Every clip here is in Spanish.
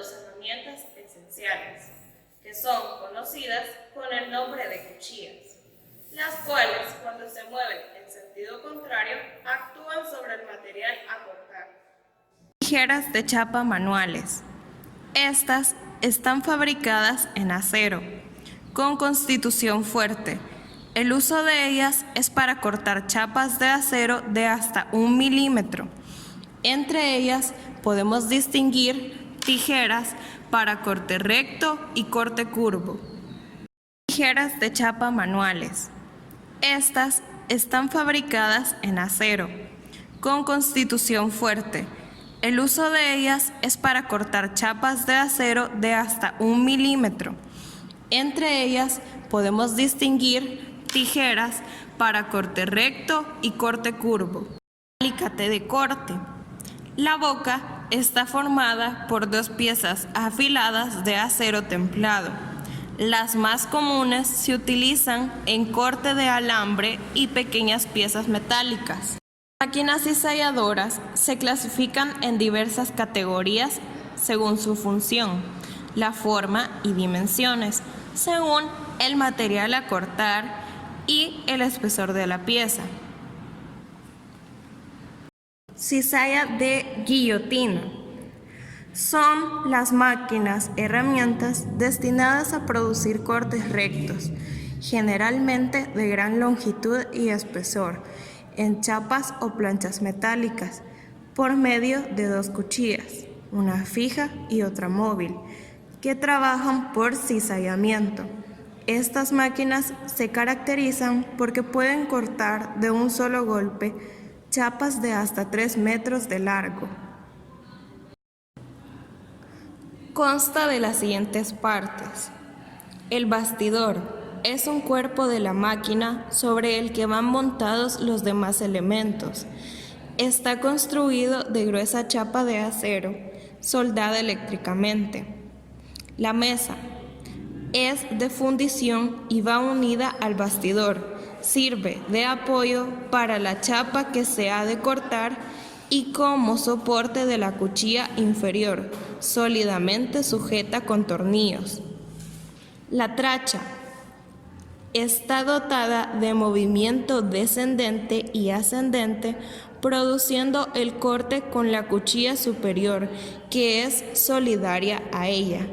dos herramientas esenciales, que son conocidas con el nombre de cuchillas, las cuales, cuando se mueven en sentido contrario, actúan sobre el material a cortar. Tijeras de chapa manuales. Estas están fabricadas en acero, con constitución fuerte. El uso de ellas es para cortar chapas de acero de hasta 1 milímetro. Entre ellas podemos distinguir tijeras para corte recto y corte curvo. Tijeras de chapa manuales. Estas están fabricadas en acero, con constitución fuerte. El uso de ellas es para cortar chapas de acero de hasta 1 milímetro. Entre ellas podemos distinguir tijeras para corte recto y corte curvo. Alicate de corte. La boca está formada por 2 piezas afiladas de acero templado. Las más comunes se utilizan en corte de alambre y pequeñas piezas metálicas. Las máquinas cizalladoras se clasifican en diversas categorías según su función, la forma y dimensiones, según el material a cortar y el espesor de la pieza. Cizalla de guillotina. Son las máquinas herramientas destinadas a producir cortes rectos, generalmente de gran longitud y espesor, en chapas o planchas metálicas, por medio de 2 cuchillas, una fija y otra móvil, que trabajan por cizallamiento. Estas máquinas se caracterizan porque pueden cortar de un solo golpe chapas de hasta 3 metros de largo. Consta de las siguientes partes. El bastidor es un cuerpo de la máquina sobre el que van montados los demás elementos. Está construido de gruesa chapa de acero, soldada eléctricamente. La mesa es de fundición y va unida al bastidor. Sirve de apoyo para la chapa que se ha de cortar y como soporte de la cuchilla inferior, sólidamente sujeta con tornillos. La tracha está dotada de movimiento descendente y ascendente, produciendo el corte con la cuchilla superior, que es solidaria a ella.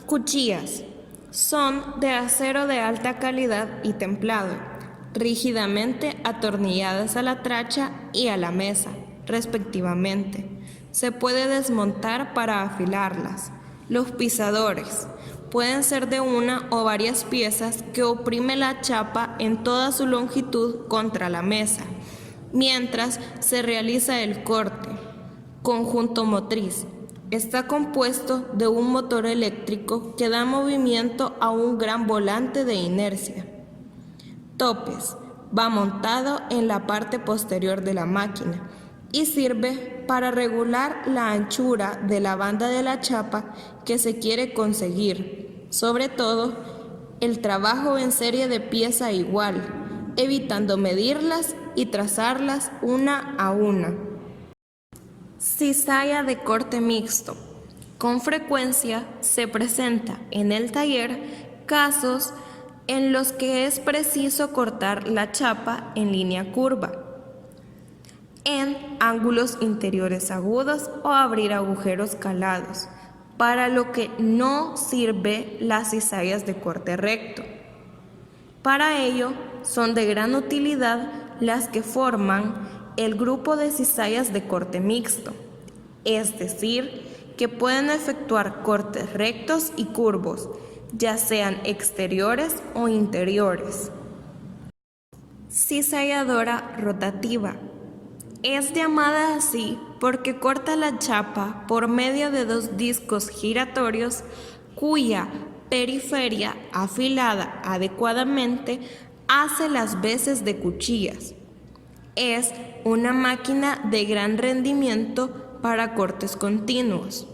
Cuchillas son de acero de alta calidad y templado, rígidamente atornilladas a la tracha y a la mesa, respectivamente. Se puede desmontar para afilarlas. Los pisadores pueden ser de una o varias piezas que oprime la chapa en toda su longitud contra la mesa, mientras se realiza el corte. Conjunto motriz. Está compuesto de un motor eléctrico que da movimiento a un gran volante de inercia. Topes. Va montado en la parte posterior de la máquina y sirve para regular la anchura de la banda de la chapa que se quiere conseguir, sobre todo el trabajo en serie de pieza igual, evitando medirlas y trazarlas una a una. Cizalla de corte mixto. Con frecuencia se presenta en el taller casos en los que es preciso cortar la chapa en línea curva, en ángulos interiores agudos o abrir agujeros calados, para lo que no sirve las cizallas de corte recto. Para ello son de gran utilidad las que forman el grupo de cizallas de corte mixto, es decir, que pueden efectuar cortes rectos y curvos, ya sean exteriores o interiores. Cizalladora rotativa. Es llamada así porque corta la chapa por medio de 2 discos giratorios cuya periferia afilada adecuadamente hace las veces de cuchillas. Es una máquina de gran rendimiento para cortes continuos,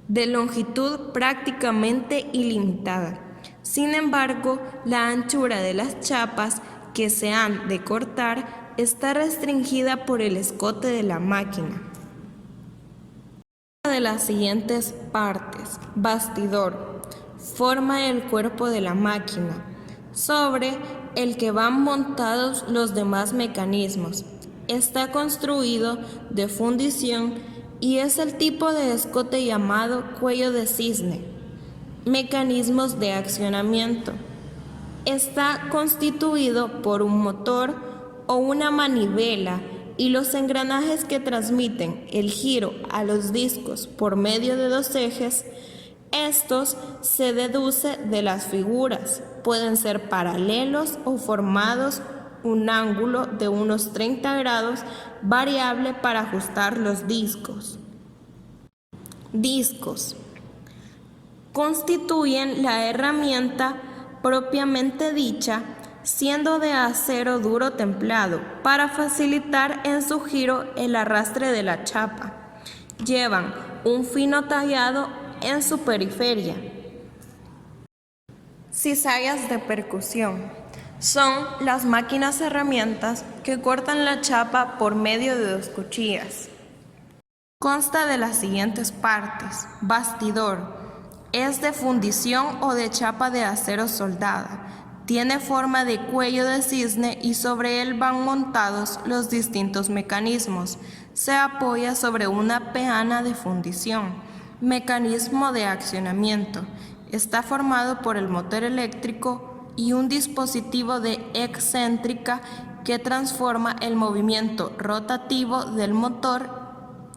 de longitud prácticamente ilimitada. Sin embargo, la anchura de las chapas que se han de cortar está restringida por el escote de la máquina. De las siguientes partes. Bastidor. Forma el cuerpo de la máquina, sobre el que van montados los demás mecanismos. Está construido de fundición y es el tipo de escote llamado cuello de cisne. Mecanismos de accionamiento. Está constituido por un motor o una manivela y los engranajes que transmiten el giro a los discos por medio de dos ejes. Estos se deduce de las figuras. Pueden ser paralelos o formados un ángulo de unos 30 grados variable para ajustar los discos. Discos. Constituyen la herramienta propiamente dicha, siendo de acero duro templado, para facilitar en su giro el arrastre de la chapa. Llevan un fino tallado en su periferia. Cizallas de percusión. Son las máquinas herramientas que cortan la chapa por medio de dos cuchillas. Consta de las siguientes partes. Bastidor. Es de fundición o de chapa de acero soldada. Tiene forma de cuello de cisne y sobre él van montados los distintos mecanismos. Se apoya sobre una peana de fundición. Mecanismo de accionamiento. Está formado por el motor eléctrico y un dispositivo de excéntrica que transforma el movimiento rotativo del motor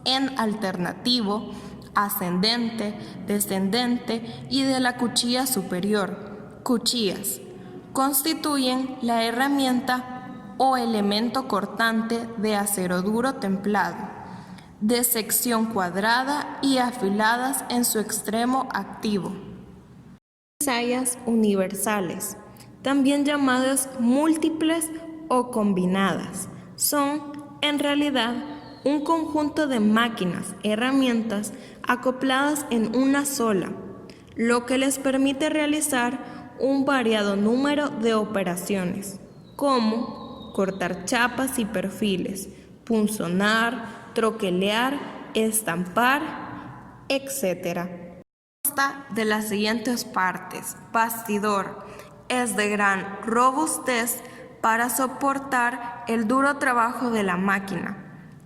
en alternativo, ascendente, descendente y de la cuchilla superior. Cuchillas. Constituyen la herramienta o elemento cortante de acero duro templado, de sección cuadrada y afiladas en su extremo activo. Cizallas universales, también llamadas múltiples o combinadas, son en realidad un conjunto de máquinas, herramientas acopladas en una sola, lo que les permite realizar un variado número de operaciones, como cortar chapas y perfiles, punzonar, troquelear, estampar, etc. Consta de las siguientes partes. Bastidor. Es de gran robustez para soportar el duro trabajo de la máquina.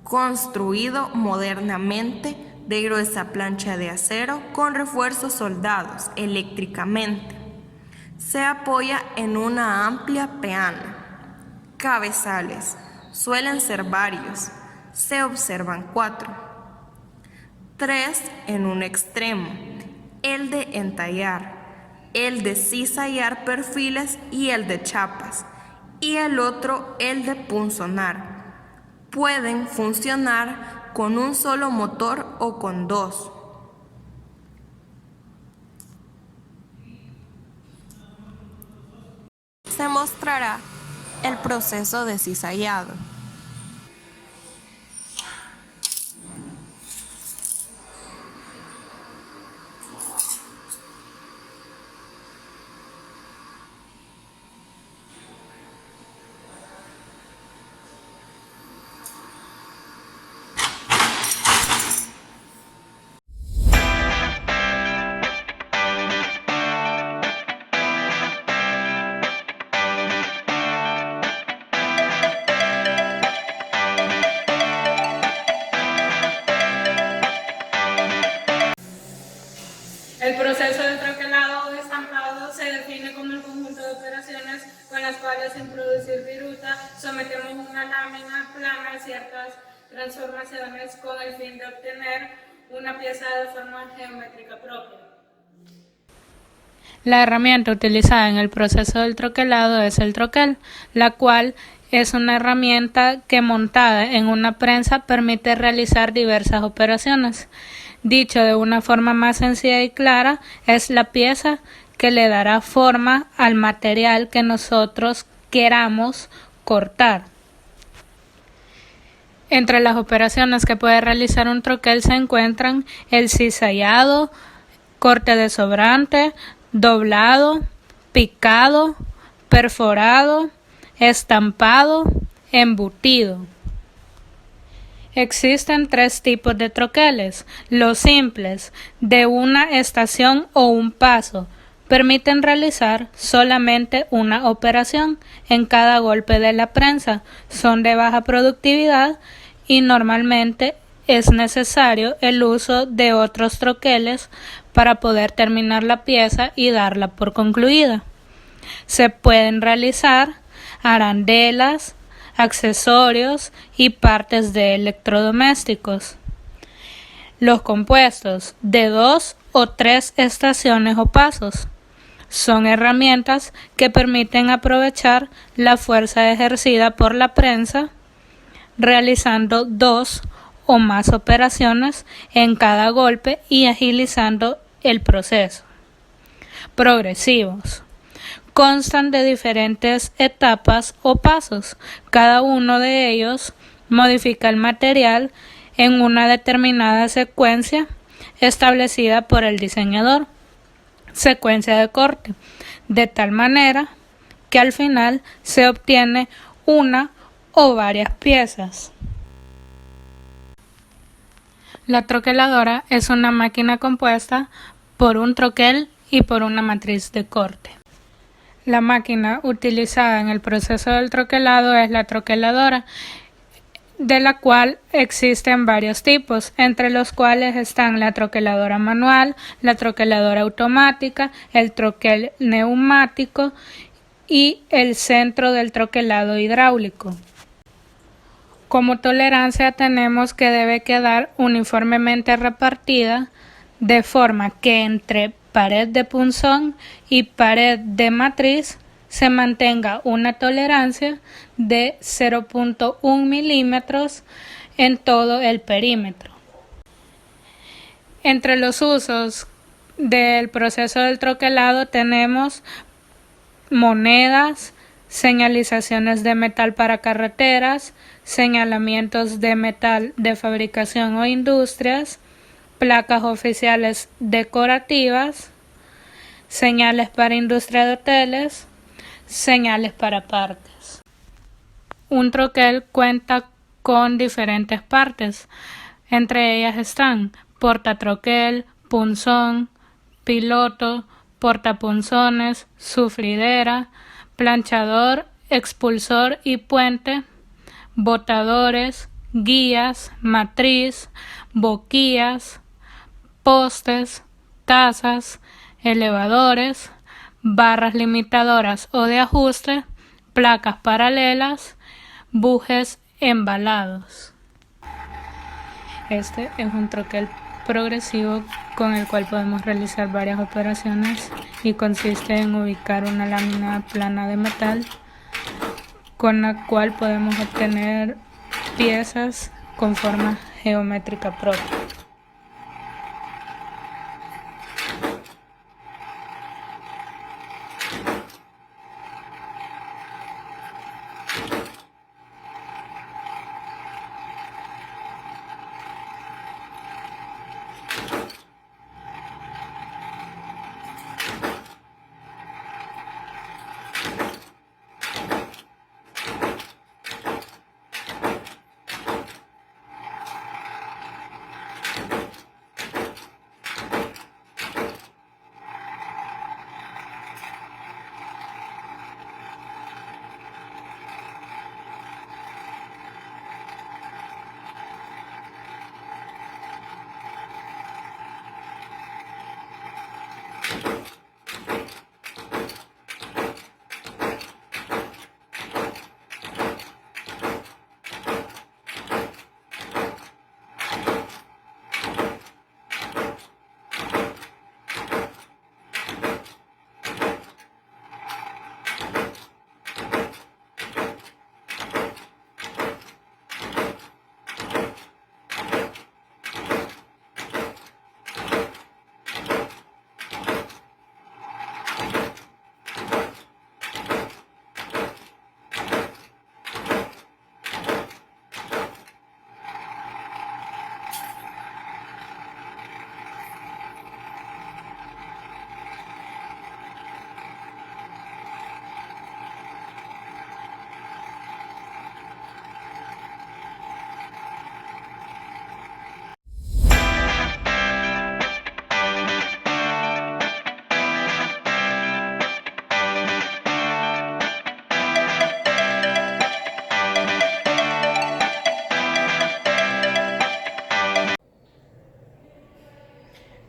Construido modernamente de gruesa plancha de acero con refuerzos soldados eléctricamente. Se apoya en una amplia peana. Cabezales. Suelen ser varios. Se observan 4. 3 en un extremo. El de entallar, el de cizallar perfiles y el de chapas. Y el otro el de punzonar. Pueden funcionar con un solo motor o con dos. Se mostrará el proceso de cizallado. El proceso de troquelado o de estampado se define como el conjunto de operaciones con las cuales, sin producir viruta, sometemos una lámina plana a ciertas transformaciones con el fin de obtener una pieza de forma geométrica propia. La herramienta utilizada en el proceso del troquelado es el troquel, la cual es una herramienta que montada en una prensa permite realizar diversas operaciones. Dicho de una forma más sencilla y clara, es la pieza que le dará forma al material que nosotros queramos cortar. Entre las operaciones que puede realizar un troquel se encuentran el cizallado, corte de sobrante, doblado, picado, perforado, estampado, embutido. Existen 3 tipos de troqueles. Los simples, de una estación o un paso, permiten realizar solamente una operación en cada golpe de la prensa. Son de baja productividad y normalmente es necesario el uso de otros troqueles para poder terminar la pieza y darla por concluida. Se pueden realizar arandelas, accesorios y partes de electrodomésticos. Los compuestos de 2 o 3 estaciones o pasos son herramientas que permiten aprovechar la fuerza ejercida por la prensa realizando 2 o más operaciones en cada golpe y agilizando el proceso. Progresivos. Constan de diferentes etapas o pasos. Cada uno de ellos modifica el material en una determinada secuencia establecida por el diseñador. Secuencia de corte, de tal manera que al final se obtiene una o varias piezas. La troqueladora es una máquina compuesta por un troquel y por una matriz de corte. La máquina utilizada en el proceso del troquelado es la troqueladora, de la cual existen varios tipos, entre los cuales están la troqueladora manual, la troqueladora automática, el troquel neumático y el centro del troquelado hidráulico. Como tolerancia tenemos que debe quedar uniformemente repartida de forma que entre pared de punzón y pared de matriz se mantenga una tolerancia de 0.1 milímetros en todo el perímetro. Entre los usos del proceso del troquelado tenemos monedas, señalizaciones de metal para carreteras, señalamientos de metal de fabricación o industrias, placas oficiales decorativas, señales para industria de hoteles, señales para parques. Un troquel cuenta con diferentes partes, entre ellas están portatroquel, punzón, piloto, portapunzones, sufridera, planchador, expulsor y puente, botadores, guías, matriz, boquillas, postes, tazas, elevadores, barras limitadoras o de ajuste, placas paralelas, bujes embalados. Este es un troquel progresivo con el cual podemos realizar varias operaciones y consiste en ubicar una lámina plana de metal con la cual podemos obtener piezas con forma geométrica propia.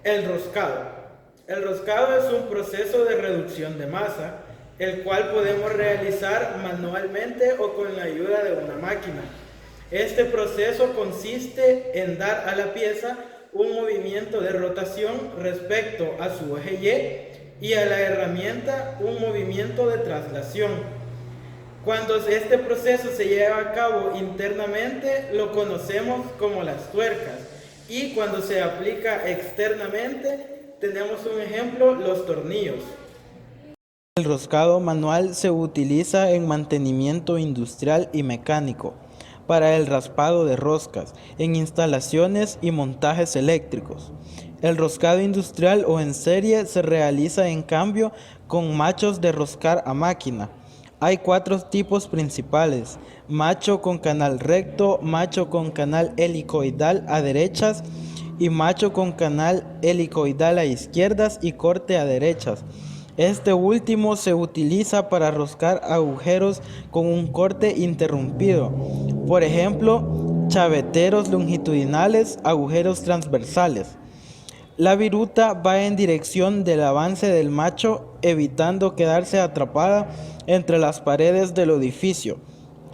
El roscado. El roscado es un proceso de reducción de masa, el cual podemos realizar manualmente o con la ayuda de una máquina. Este proceso consiste en dar a la pieza un movimiento de rotación respecto a su eje Y a la herramienta un movimiento de traslación. Cuando este proceso se lleva a cabo internamente, lo conocemos como las tuercas, y cuando se aplica externamente, tenemos un ejemplo, los tornillos. El roscado manual se utiliza en mantenimiento industrial y mecánico, para el raspado de roscas, en instalaciones y montajes eléctricos. El roscado industrial o en serie se realiza en cambio con machos de roscar a máquina. Hay 4 tipos principales: macho con canal recto, macho con canal helicoidal a derechas y macho con canal helicoidal a izquierdas y corte a derechas. Este último se utiliza para roscar agujeros con un corte interrumpido, por ejemplo, chaveteros longitudinales, agujeros transversales. La viruta va en dirección del avance del macho, evitando quedarse atrapada entre las paredes del orificio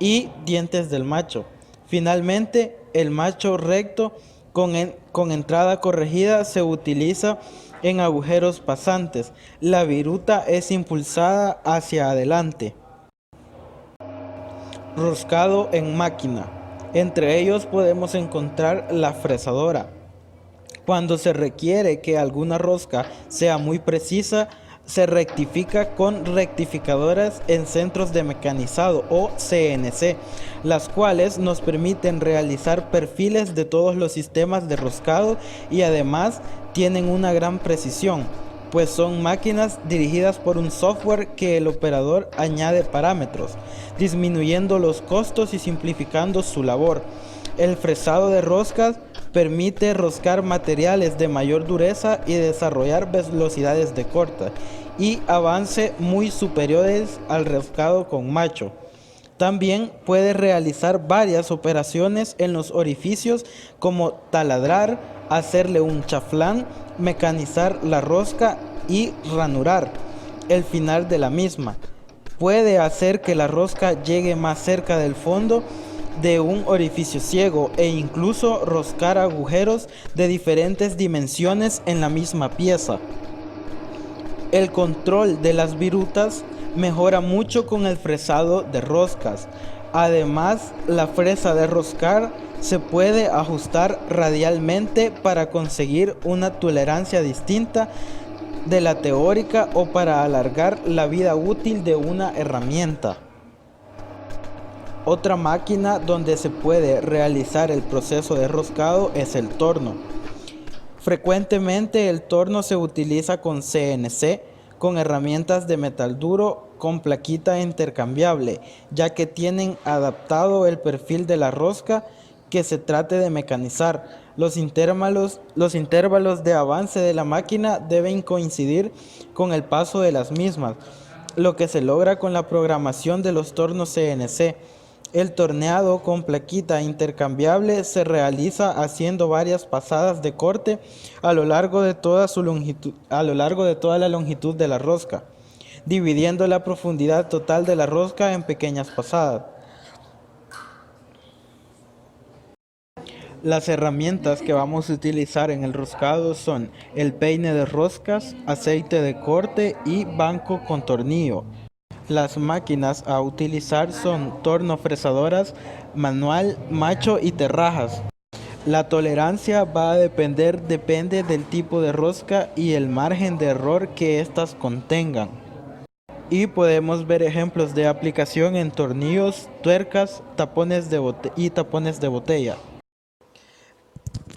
y dientes del macho. Finalmente, el macho recto con entrada corregida se utiliza en agujeros pasantes. La viruta es impulsada hacia adelante. Roscado en máquina. Entre ellos podemos encontrar la fresadora. Cuando se requiere que alguna rosca sea muy precisa, se rectifica con rectificadoras en centros de mecanizado o CNC, las cuales nos permiten realizar perfiles de todos los sistemas de roscado y además tienen una gran precisión, pues son máquinas dirigidas por un software que el operador añade parámetros, disminuyendo los costos y simplificando su labor. El fresado de roscas permite roscar materiales de mayor dureza y desarrollar velocidades de corte y avance muy superiores al roscado con macho. También puede realizar varias operaciones en los orificios como taladrar, hacerle un chaflán, mecanizar la rosca y ranurar el final de la misma. Puede hacer que la rosca llegue más cerca del fondo de un orificio ciego e incluso roscar agujeros de diferentes dimensiones en la misma pieza. El control de las virutas mejora mucho con el fresado de roscas. Además, la fresa de roscar se puede ajustar radialmente para conseguir una tolerancia distinta de la teórica o para alargar la vida útil de una herramienta. Otra máquina donde se puede realizar el proceso de roscado es el torno. Frecuentemente el torno se utiliza con CNC, con herramientas de metal duro con plaquita intercambiable, ya que tienen adaptado el perfil de la rosca que se trate de mecanizar. Los intervalos de avance de la máquina deben coincidir con el paso de las mismas, lo que se logra con la programación de los tornos CNC. El torneado con plaquita intercambiable se realiza haciendo varias pasadas de corte a lo largo de toda la longitud de la rosca, dividiendo la profundidad total de la rosca en pequeñas pasadas. Las herramientas que vamos a utilizar en el roscado son el peine de roscas, aceite de corte y banco con tornillo. Las máquinas a utilizar son torno fresadoras, manual, macho y terrajas. La tolerancia va a depende del tipo de rosca y el margen de error que éstas contengan. Y podemos ver ejemplos de aplicación en tornillos, tuercas, tapones de botella.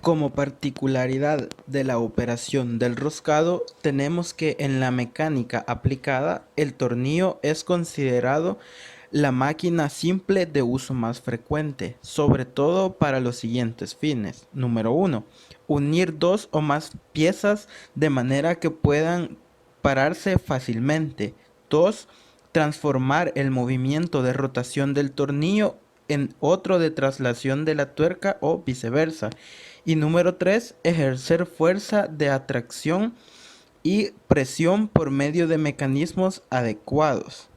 Como particularidad de la operación del roscado, tenemos que en la mecánica aplicada, el tornillo es considerado la máquina simple de uso más frecuente, sobre todo para los siguientes fines. Número 1. Unir 2 o más piezas de manera que puedan pararse fácilmente. 2. Transformar el movimiento de rotación del tornillo en otro de traslación de la tuerca o viceversa. Y número 3, ejercer fuerza de atracción y presión por medio de mecanismos adecuados.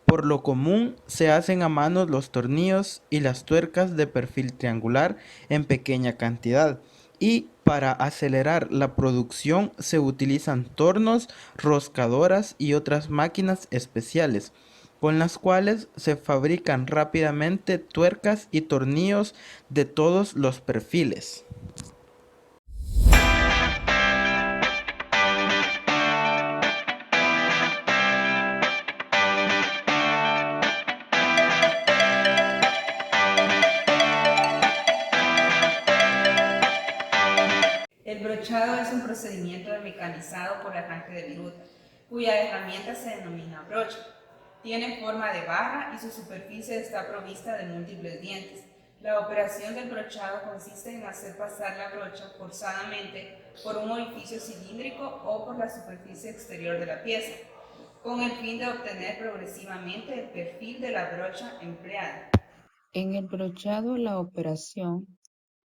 Por lo común se hacen a mano los tornillos y las tuercas de perfil triangular en pequeña cantidad. Y para acelerar la producción se utilizan tornos, roscadoras y otras máquinas especiales, con las cuales se fabrican rápidamente tuercas y tornillos de todos los perfiles. El brochado es un procedimiento mecanizado por arranque de viruta, cuya herramienta se denomina brocha. Tiene forma de barra y su superficie está provista de múltiples dientes. La operación del brochado consiste en hacer pasar la brocha forzadamente por un orificio cilíndrico o por la superficie exterior de la pieza, con el fin de obtener progresivamente el perfil de la brocha empleada. En el brochado, la operación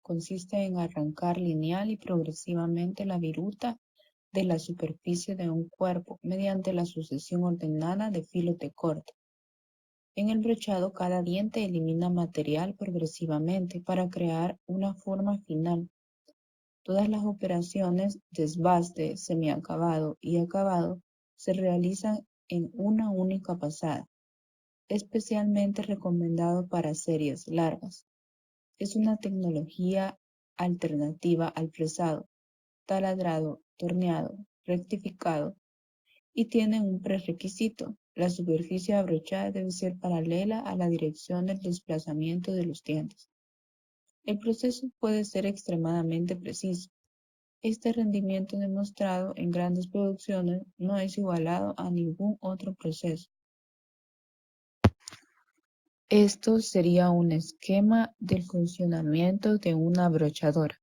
consiste en arrancar lineal y progresivamente la viruta de la superficie de un cuerpo mediante la sucesión ordenada de filos de corte. En el brochado, cada diente elimina material progresivamente para crear una forma final. Todas las operaciones, desbaste, semiacabado y acabado, se realizan en una única pasada, especialmente recomendado para series largas. Es una tecnología alternativa al fresado, taladrado, torneado, rectificado y tiene un prerequisito. La superficie abrochada debe ser paralela a la dirección del desplazamiento de los dientes. El proceso puede ser extremadamente preciso. Este rendimiento demostrado en grandes producciones no es igualado a ningún otro proceso. Esto sería un esquema del funcionamiento de una brochadora.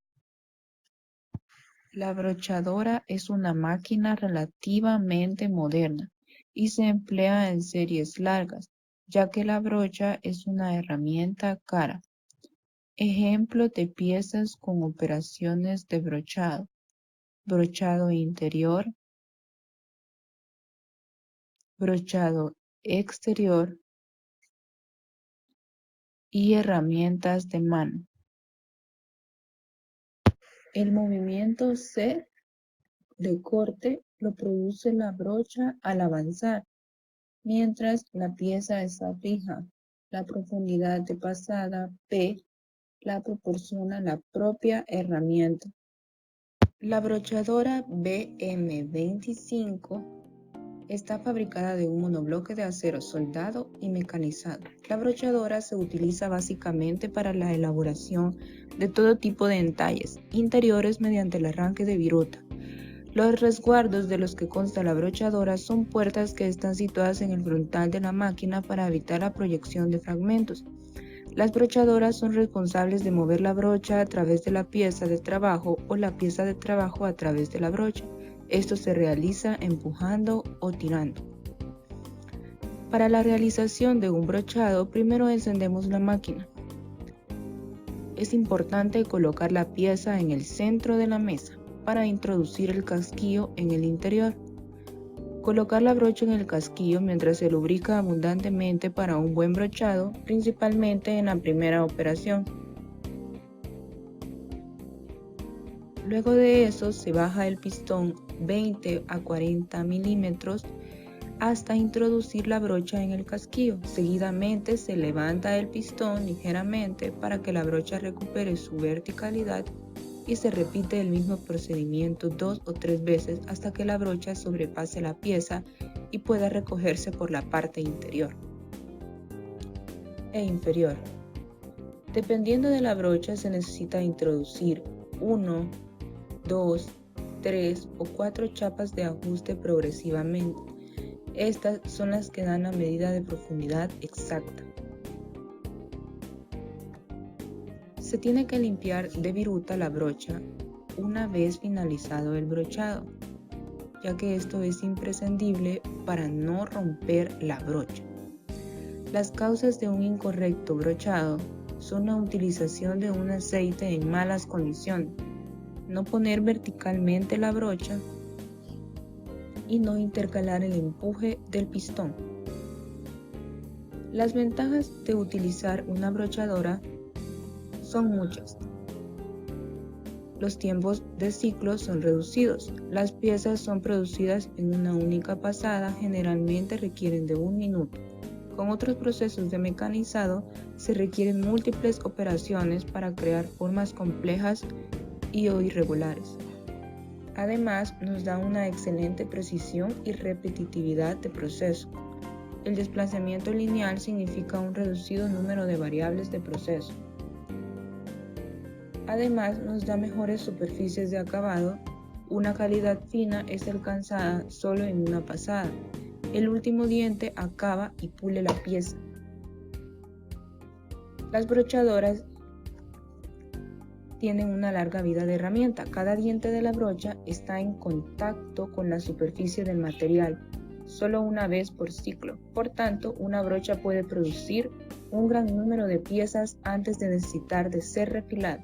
La brochadora es una máquina relativamente moderna y se emplea en series largas, ya que la brocha es una herramienta cara. Ejemplo de piezas con operaciones de brochado: brochado interior, brochado exterior y herramientas de mano. El movimiento C de corte lo produce la brocha al avanzar, mientras la pieza está fija. La profundidad de pasada P la proporciona la propia herramienta. La brochadora BM25 está fabricada de un monobloque de acero soldado y mecanizado. La brochadora se utiliza básicamente para la elaboración de todo tipo de entalles interiores mediante el arranque de viruta. Los resguardos de los que consta la brochadora son puertas que están situadas en el frontal de la máquina para evitar la proyección de fragmentos. Las brochadoras son responsables de mover la brocha a través de la pieza de trabajo o la pieza de trabajo a través de la brocha. Esto se realiza empujando o tirando. Para la realización de un brochado, primero encendemos la máquina. Es importante colocar la pieza en el centro de la mesa para introducir el casquillo en el interior. Colocar la brocha en el casquillo mientras se lubrica abundantemente para un buen brochado, principalmente en la primera operación. Luego de eso se baja el pistón 20 a 40 milímetros hasta introducir la brocha en el casquillo. Seguidamente se levanta el pistón ligeramente para que la brocha recupere su verticalidad y se repite el mismo procedimiento 2 o 3 veces hasta que la brocha sobrepase la pieza y pueda recogerse por la parte interior e inferior. Dependiendo de la brocha se necesita introducir 1, 2, 3 o 4 chapas de ajuste progresivamente. Estas son las que dan la medida de profundidad exacta. Se tiene que limpiar de viruta la brocha una vez finalizado el brochado, ya que esto es imprescindible para no romper la brocha. Las causas de un incorrecto brochado son la utilización de un aceite en malas condiciones, no poner verticalmente la brocha y no intercalar el empuje del pistón. Las ventajas de utilizar una brochadora son muchas. Los tiempos de ciclo son reducidos. Las piezas son producidas en una única pasada, generalmente requieren de 1 minuto. Con otros procesos de mecanizado se requieren múltiples operaciones para crear formas complejas y o irregulares. Además, nos da una excelente precisión y repetitividad de proceso. El desplazamiento lineal significa un reducido número de variables de proceso. Además, nos da mejores superficies de acabado. Una calidad fina es alcanzada solo en una pasada. El último diente acaba y pule la pieza. Las brochadoras tienen una larga vida de herramienta. Cada diente de la brocha está en contacto con la superficie del material solo una vez por ciclo. Por tanto, una brocha puede producir un gran número de piezas antes de necesitar de ser refilada.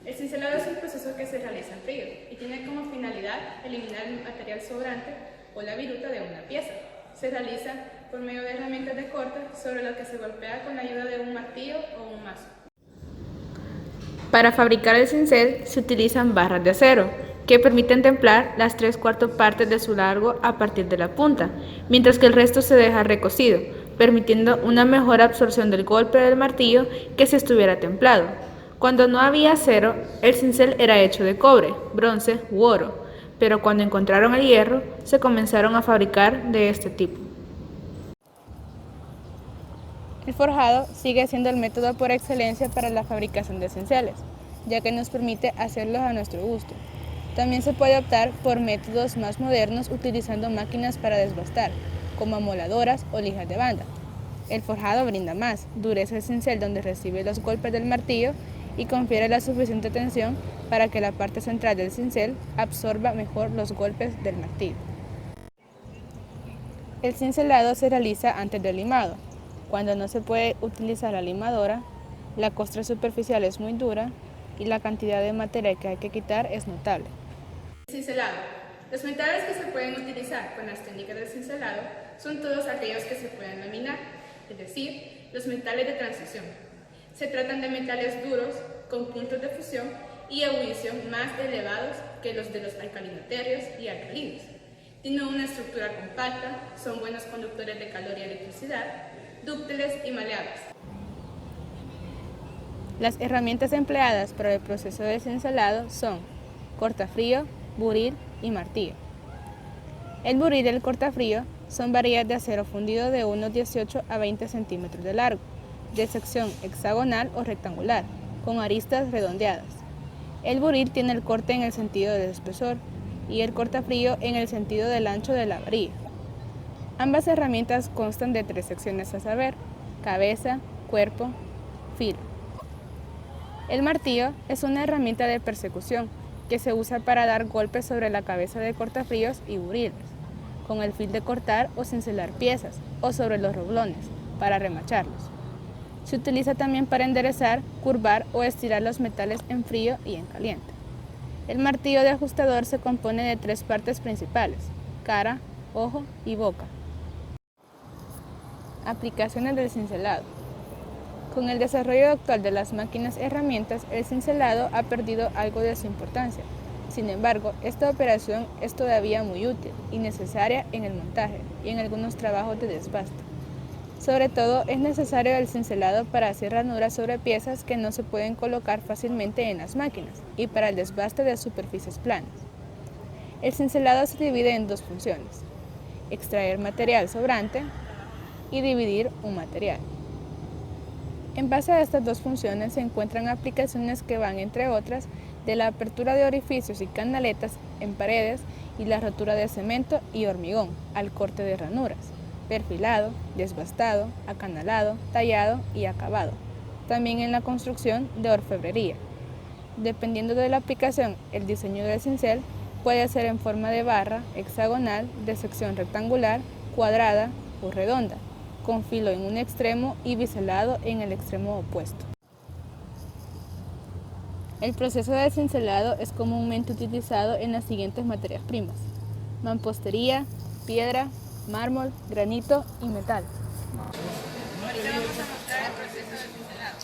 El cincelado es un proceso que se realiza en frío y tiene como finalidad eliminar el material sobrante o la viruta de una pieza. Se realiza por medio de herramientas de corte sobre lo que se golpea con la ayuda de un martillo o un mazo. Para fabricar el cincel se utilizan barras de acero, que permiten templar las 3/4 partes de su largo a partir de la punta, mientras que el resto se deja recocido, permitiendo una mejor absorción del golpe del martillo que si estuviera templado. Cuando no había acero, el cincel era hecho de cobre, bronce u oro, pero cuando encontraron el hierro, se comenzaron a fabricar de este tipo. El forjado sigue siendo el método por excelencia para la fabricación de cinceles, ya que nos permite hacerlos a nuestro gusto. También se puede optar por métodos más modernos utilizando máquinas para desbastar, como amoladoras o lijas de banda. El forjado brinda más dureza al cincel donde recibe los golpes del martillo y confiere la suficiente tensión para que la parte central del cincel absorba mejor los golpes del martillo. El cincelado se realiza antes del limado. Cuando no se puede utilizar la limadora, la costra superficial es muy dura y la cantidad de material que hay que quitar es notable. Cincelado. Los metales que se pueden utilizar con las técnicas del cincelado son todos aquellos que se pueden laminar, es decir, los metales de transición. Se tratan de metales duros con puntos de fusión y ebullición más elevados que los de los alcalinoterios y alcalinos. Tienen una estructura compacta, son buenos conductores de calor y electricidad, dúctiles y maleables. Las herramientas empleadas para el proceso de cincelado son cortafrío, buril y martillo. El buril y el cortafrío son varillas de acero fundido de unos 18 a 20 centímetros de largo, de sección hexagonal o rectangular, con aristas redondeadas. El buril tiene el corte en el sentido del espesor y el cortafrío en el sentido del ancho de la varilla. Ambas herramientas constan de 3 secciones a saber: cabeza, cuerpo, filo. El martillo es una herramienta de persecución que se usa para dar golpes sobre la cabeza de cortafríos y buriles, con el fin de cortar o cincelar piezas, o sobre los roblones, para remacharlos. Se utiliza también para enderezar, curvar o estirar los metales en frío y en caliente. El martillo de ajustador se compone de 3 partes principales: cara, ojo y boca. Aplicaciones del cincelado. Con el desarrollo actual de las máquinas herramientas, el cincelado ha perdido algo de su importancia. Sin embargo, esta operación es todavía muy útil y necesaria en el montaje y en algunos trabajos de desbaste. Sobre todo, es necesario el cincelado para hacer ranuras sobre piezas que no se pueden colocar fácilmente en las máquinas y para el desbaste de superficies planas. El cincelado se divide en 2 funciones: extraer material sobrante y dividir un material. En base a estas 2 funciones se encuentran aplicaciones que van, entre otras, de la apertura de orificios y canaletas en paredes y la rotura de cemento y hormigón, al corte de ranuras, perfilado, desbastado, acanalado, tallado y acabado. también en la construcción de orfebrería. Dependiendo de la aplicación, el diseño del cincel puede ser en forma de barra, hexagonal, de sección rectangular, cuadrada o redonda, con filo en un extremo y biselado en el extremo opuesto. El proceso de cincelado es comúnmente utilizado en las siguientes materias primas: mampostería, piedra, mármol, granito y metal. Ahorita vamos a mostrar el proceso de cincelado.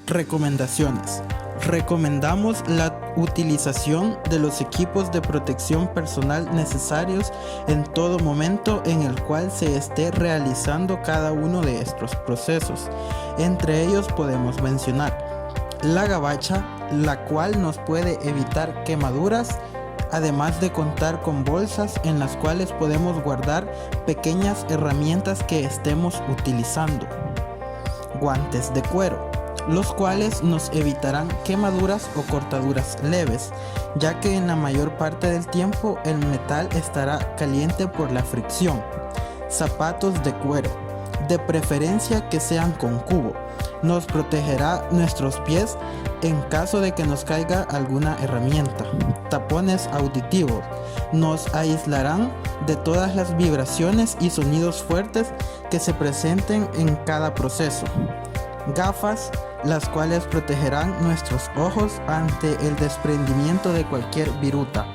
Recomendaciones. Recomendamos la utilización de los equipos de protección personal necesarios en todo momento en el cual se esté realizando cada uno de estos procesos. Entre ellos podemos mencionar la gabacha, la cual nos puede evitar quemaduras, además de contar con bolsas en las cuales podemos guardar pequeñas herramientas que estemos utilizando. Guantes de cuero, los cuales nos evitarán quemaduras o cortaduras leves, ya que en la mayor parte del tiempo el metal estará caliente por la fricción. Zapatos de cuero, de preferencia que sean con cubo, nos protegerá nuestros pies en caso de que nos caiga alguna herramienta. Tapones auditivos, nos aislarán de todas las vibraciones y sonidos fuertes que se presenten en cada proceso. Gafas, las cuales protegerán nuestros ojos ante el desprendimiento de cualquier viruta.